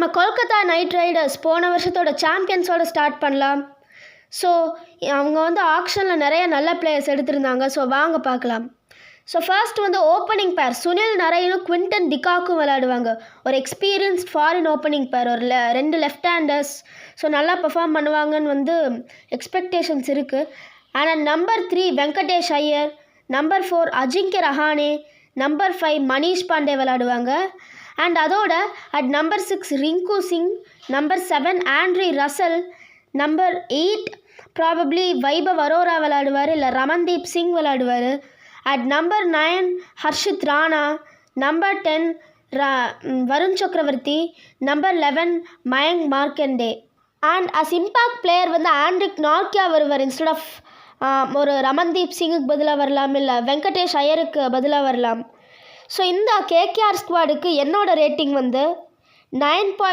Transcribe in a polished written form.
நம்ம Kolkata night Riders போன வருஷத்தோட சாம்பியன்ஸோட ஸ்டார்ட் பண்ணலாம். ஸோ அவங்க ஆக்ஷனில் நிறைய நல்ல பிளேயர்ஸ் எடுத்திருந்தாங்க. ஸோ வாங்க பார்க்கலாம். ஸோ ஃபர்ஸ்ட் ஓப்பனிங் பேர் சுனில் நரைனும் குவிண்டன் டிகாக்கும் விளையாடுவாங்க. ஒரு எக்ஸ்பீரியன்ஸ்ட் ஃபாரின் ஓப்பனிங் பேர், ஒரு ரெண்டு லெஃப்ட் ஹேண்டர்ஸ். ஸோ நல்லா பெர்ஃபார்ம் பண்ணுவாங்கன்னு எக்ஸ்பெக்டேஷன்ஸ் இருக்குது. ஆனால் number 3 Venkatesh Iyer, number 4 Ajinkya Rahane, number 5 Manish Pandey விளையாடுவாங்க. அண்ட் அதோட at number 6 Rinku Singh, number 7 Andre Russell, number 8 probably Vaibhav Arora விளையாடுவார், இல்லை ரமன்தீப் சிங் விளையாடுவார். At number 9 Harshit Rana, number 10 Varun Chakravarthy, number 11 Mayank Markande. And as impact player Anrich Nortje வருவார். இன்ஸ்டெட் ஆஃப் ஒரு ரமன்தீப் சிங்குக்கு பதிலாக வரலாம், இல்லை வெங்கடேஷ் ஐயருக்கு பதிலாக வரலாம். ஸோ இந்த கேகேஆர் ஸ்குவாடுக்கு என்னோட ரேட்டிங் 9.